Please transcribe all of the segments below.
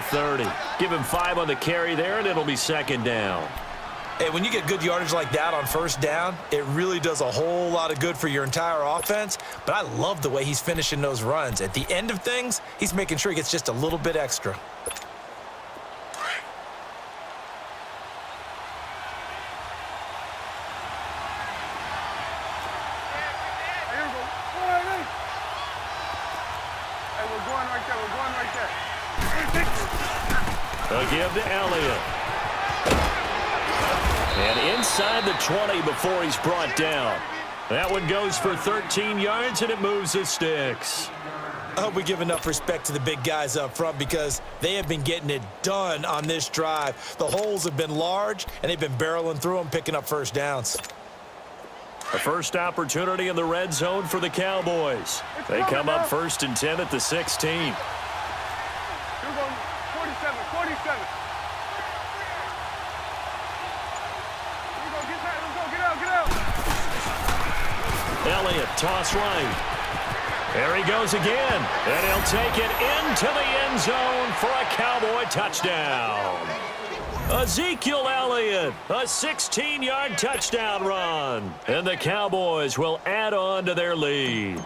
the 30. Give him 5 on the carry there, and it'll be second down. Hey, when you get good yardage like that on first down, it really does a whole lot of good for your entire offense. But I love the way he's finishing those runs. At the end of things, he's making sure he gets just a little bit extra. They'll give to Elliott. And inside the 20 before he's brought down. That one goes for 13 yards, and it moves the sticks. I hope we give enough respect to the big guys up front because they have been getting it done on this drive. The holes have been large, and they've been barreling through them, picking up first downs. A first opportunity in the red zone for the Cowboys. They come up 1st and 10 at the 16. 47. Elliott, toss right. There he goes again. And he'll take it into the end zone for a Cowboy touchdown. Ezekiel Elliott, a 16-yard touchdown run. And the Cowboys will add on to their lead.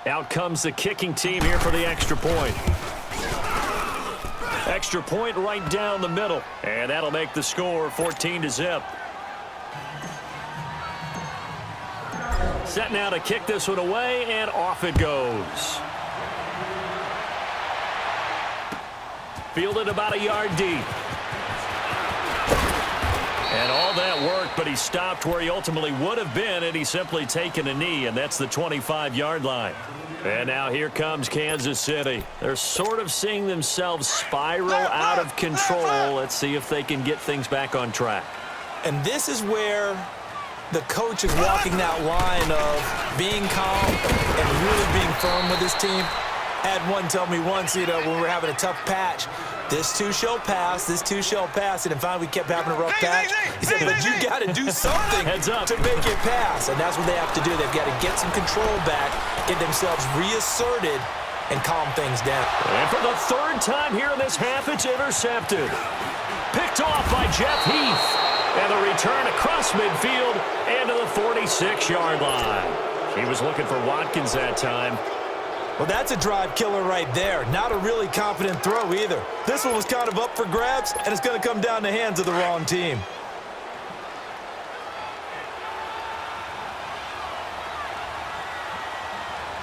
Out comes the kicking team here for the extra point. Extra point right down the middle. And that'll make the score 14-0. Set now to kick this one away, and off it goes. Fielded about a yard deep. And all that work, but he stopped where he ultimately would have been, and he's simply taken a knee, and that's the 25-yard line. And now here comes Kansas City. They're sort of seeing themselves spiral out of control. Let's see if they can get things back on track. And this is where the coach is walking that line of being calm and really being firm with his team. Had one tell me once, when we're having a tough patch, this too shall pass, this too shall pass, and finally we kept having a rough patch. He said, but you got to do something to make it pass, and that's what they have to do. They've got to get some control back, get themselves reasserted, and calm things down. And for the 3rd time here in this half, it's intercepted. Picked off by Jeff Heath. And the return across midfield and to the 46-yard line. He was looking for Watkins that time. Well, that's a drive killer right there. Not a really confident throw either. This one was kind of up for grabs, and it's going to come down the hands of the wrong team.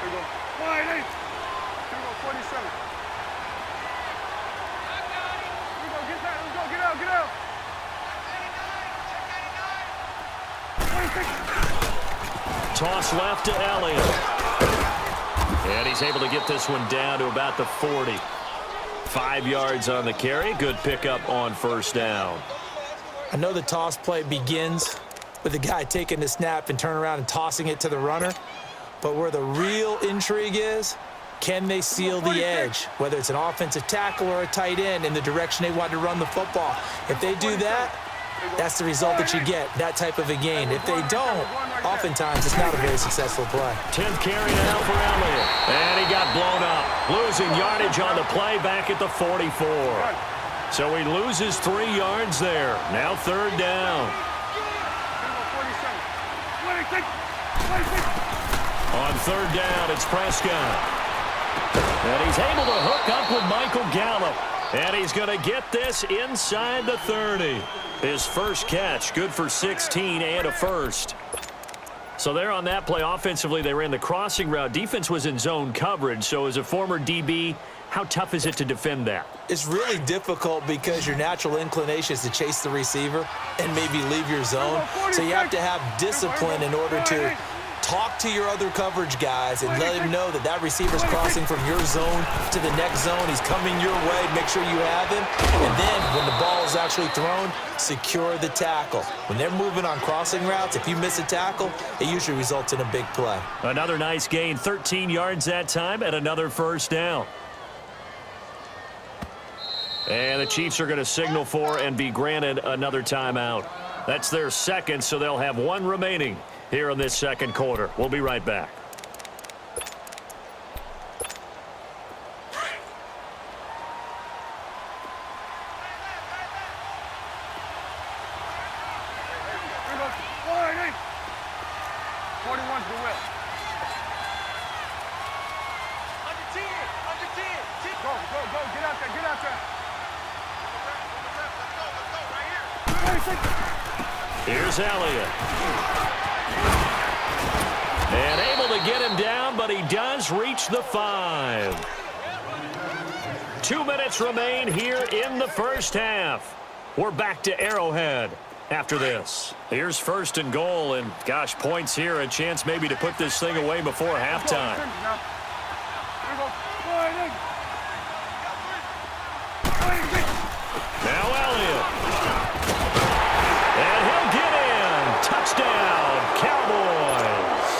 Here we go. 47. Here we go. Get that. Let's go. Get out. Toss left to Elliott. And he's able to get this one down to about the 40. 5 yards on the carry. Good pickup on first down. I know the toss play begins with the guy taking the snap and turning around and tossing it to the runner. But where the real intrigue is, can they seal the edge, whether it's an offensive tackle or a tight end, in the direction they want to run the football? If they do that, that's the result that you get, that type of a gain. If they don't, oftentimes it's not a very successful play. 10th carry now for Elliott. And he got blown up, losing yardage on the play back at the 44. So he loses 3 yards there. Now 3rd down. On 3rd down, it's Prescott. And he's able to hook up with Michael Gallup. And he's going to get this inside the 30. His first catch, good for 16 and a first. So there on that play, offensively, they ran the crossing route. Defense was in zone coverage. So as a former DB, how tough is it to defend that? It's really difficult because your natural inclination is to chase the receiver and maybe leave your zone. So you have to have discipline in order to talk to your other coverage guys and let him know that that receiver's crossing from your zone to the next zone. He's coming your way. Make sure you have him. And then when the ball is actually thrown, secure the tackle. When they're moving on crossing routes, if you miss a tackle, it usually results in a big play. Another nice gain, 13 yards that time, and another first down. And the Chiefs are going to signal for and be granted another timeout. That's their second, so they'll have one remaining here in this second quarter. We'll be right back. 26. Here's Elliott. And able to get him down, but he does reach the 5. 2 minutes remain here in the first half. We're back to Arrowhead after this. Here's 1st and goal, and gosh, points here, a chance maybe to put this thing away before halftime. Now Elliott. And he'll get in. Touchdown, Cowboys.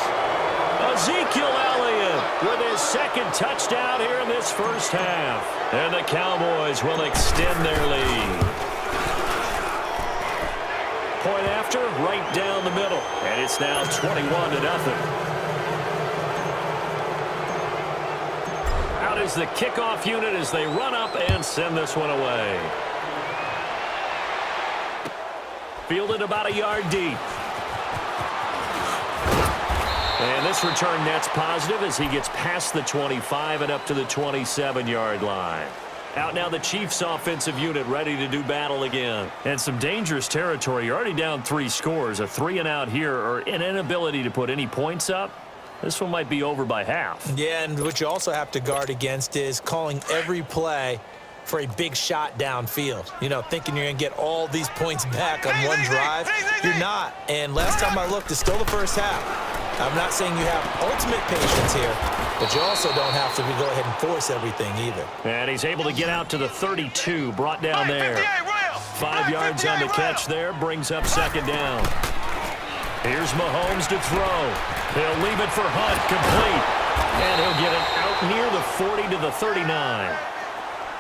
Ezekiel Elliott with his 2nd touchdown here in this first half. And the Cowboys will extend their lead. Point after, right down the middle. And it's now 21-0. Out is the kickoff unit as they run up and send this one away. Fielded about a yard deep. And this return net's positive as he gets past the 25 and up to the 27-yard line. Out now the Chiefs offensive unit ready to do battle again. And some dangerous territory. You're already down 3 scores. A 3-and-out here or an inability to put any points up. This one might be over by half. Yeah, and what you also have to guard against is calling every play for a big shot downfield. You know, thinking you're going to get all these points back on one drive. You're not. And last time I looked, it's still the first half. I'm not saying you have ultimate patience here, but you also don't have to go ahead and force everything either. And he's able to get out to the 32, brought down there. 5 yards on the catch there, brings up 2nd down. Here's Mahomes to throw. He'll leave it for Hunt, complete. And he'll get it out near the 40 to the 39.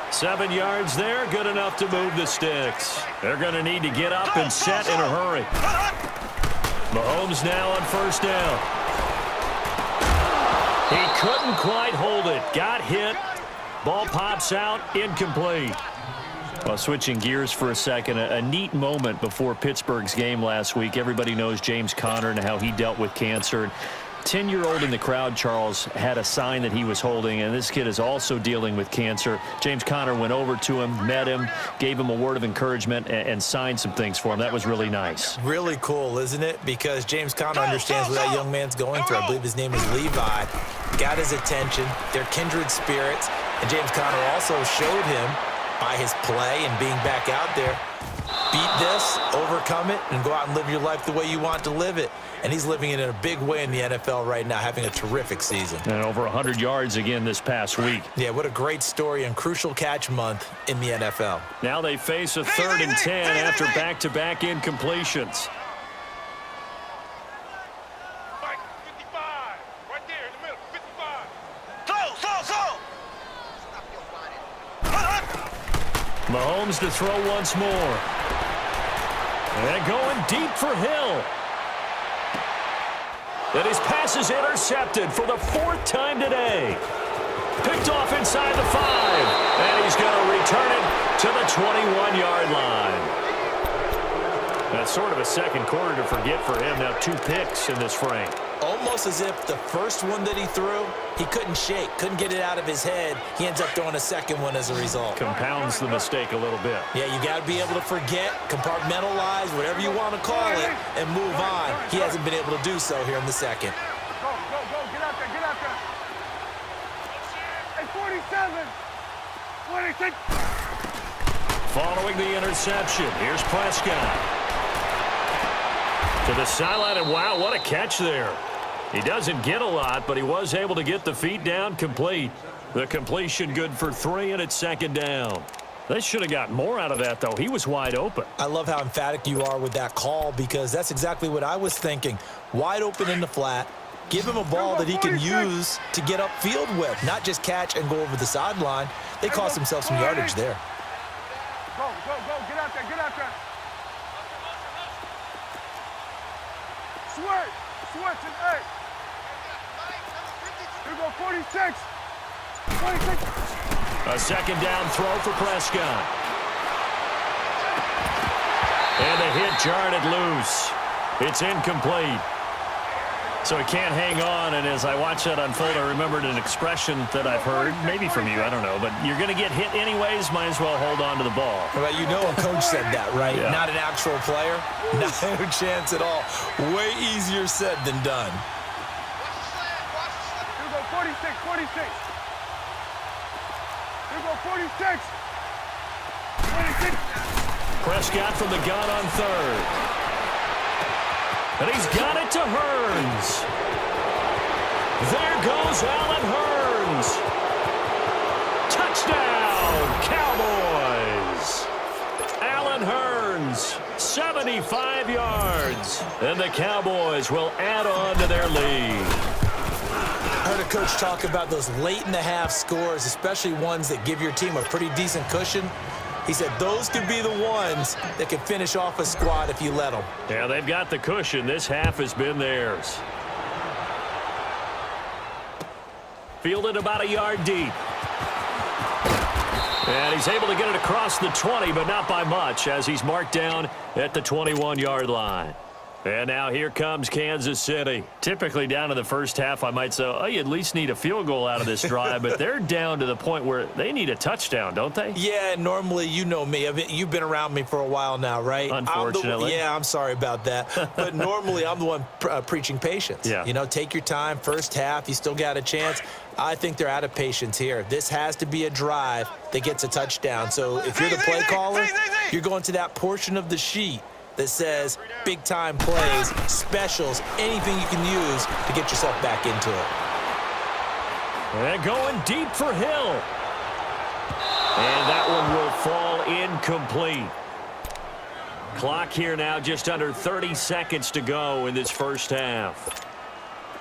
7 yards there, good enough to move the sticks. They're going to need to get up and set in a hurry. Mahomes now on 1st down. He couldn't quite hold it. Got hit. Ball pops out, incomplete. Well, switching gears for a second, a neat moment before Pittsburgh's game last week. Everybody knows James Conner and how he dealt with cancer. 10-year-old in the crowd, Charles, had a sign that he was holding, and this kid is also dealing with cancer. James Conner went over to him, met him, gave him a word of encouragement, and signed some things for him. That was really nice. Really cool, isn't it? Because James Conner understands what that young man's going through. I believe his name is Levi. Got his attention. They're kindred spirits. And James Conner also showed him by his play and being back out there, beat this, overcome it, and go out and live your life the way you want to live it. And he's living it in a big way in the NFL right now, having a terrific season. And over 100 yards again this past week. Yeah, what a great story and crucial catch month in the NFL. Now they face a 3rd and 10 after back-to-back incompletions. 55, right there in the middle, 55. Mahomes to throw once more. And going deep for Hill. And his pass is intercepted for the 4th time today. Picked off inside the 5. And he's going to return it to the 21-yard line. That's sort of a second quarter to forget for him. Now 2 picks in this frame. Almost as if the first one that he threw, he couldn't shake, couldn't get it out of his head. He ends up throwing a second one as a result. Compounds the mistake a little bit. Yeah, you got to be able to forget, compartmentalize, whatever you want to call it, and move on. He hasn't been able to do so here in the second. Go, get out there, get out there. Hey, 47, 26. Following the interception, here's Prescott. To the sideline, and wow, what a catch there. He doesn't get a lot, but he was able to get the feet down complete. The completion good for 3, and it's 2nd down. They should have got more out of that, though. He was wide open. I love how emphatic you are with that call because that's exactly what I was thinking. Wide open in the flat. Give him a ball that he can use to get upfield with, not just catch and go over the sideline. They cost themselves some yardage there. Go, get out there, get out there. Switch and 8. Here we go, 46. 26. A 2nd down throw for Prescott. And the hit jarred it loose. It's incomplete. So he can't hang on, and as I watch that unfold, I remembered an expression that I've heard, maybe from you, I don't know, but you're going to get hit anyways, might as well hold on to the ball. Well, you know a coach said that, right? Yeah. Not an actual player. No chance at all. Way easier said than done. Here we go, 46, 46. Here we go, 46. 26. Prescott from the gun on third. And he's got it to Hearns. There goes Allen Hearns. Touchdown, Cowboys. Allen Hearns, 75 yards. And the Cowboys will add on to their lead. I heard a coach talk about those late-in-the-half scores, especially ones that give your team a pretty decent cushion. He said those could be the ones that could finish off a squad if you let them. Yeah, they've got the cushion. This half has been theirs. Fielded about a yard deep. And he's able to get it across the 20, but not by much, as he's marked down at the 21-yard line. And now here comes Kansas City. Typically down to the first half, I might say, oh, you at least need a field goal out of this drive, but they're down to the point where they need a touchdown, don't they? Yeah, normally, you know me. You've been around me for a while now, right? Unfortunately. I'm sorry about that. But normally, I'm the one preaching patience. Yeah. You know, take your time. First half, you still got a chance. I think they're out of patience here. This has to be a drive that gets a touchdown. So if you're the play caller, you're going to that portion of the sheet that says big-time plays, specials, anything you can use to get yourself back into it. And going deep for Hill. And that one will fall incomplete. Clock here now, just under 30 seconds to go in this first half.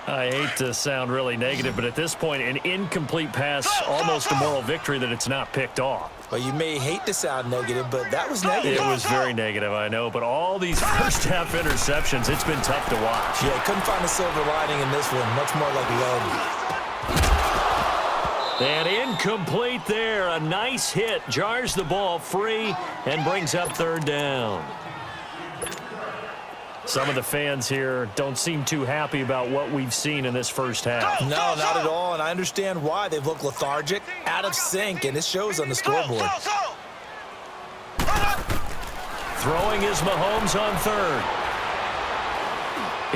I hate to sound really negative, but at this point, an incomplete pass, almost a moral victory that it's not picked off. Well, you may hate to sound negative, but that was negative. It was very negative, I know, but all these first-half interceptions, it's been tough to watch. Yeah, couldn't find a silver lining in this one. Much more like lead. And incomplete there. A nice hit. Jars the ball free and brings up third down. Some of the fans here don't seem too happy about what we've seen in this first half. No, not at all, and I understand why. They've looked lethargic, out of sync, and it shows on the scoreboard. Throwing is Mahomes on third.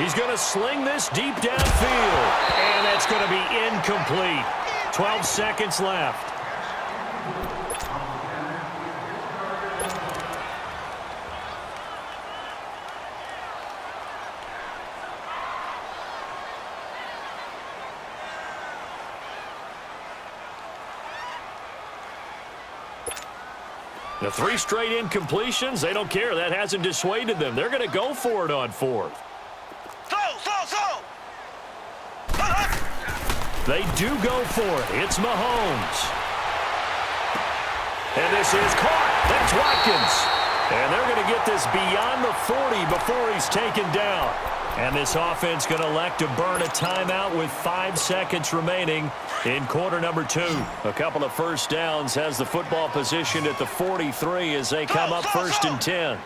He's going to sling this deep downfield, and that's going to be incomplete. 12 seconds left. The 3 straight incompletions, they don't care. That hasn't dissuaded them. They're going to go for it on fourth. They do go for it. It's Mahomes. And this is caught. That's Watkins. And they're going to get this beyond the 40 before he's taken down. And this offense going to elect to burn a timeout with 5 seconds remaining in quarter number 2. A couple of first downs, has the football positioned at the 43 as they come up first and 10.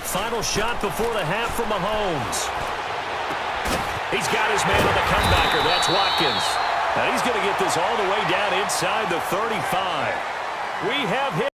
Final shot before the half from Mahomes. He's got his man on the comebacker. That's Watkins. And he's going to get this all the way down inside the 35. We have hit.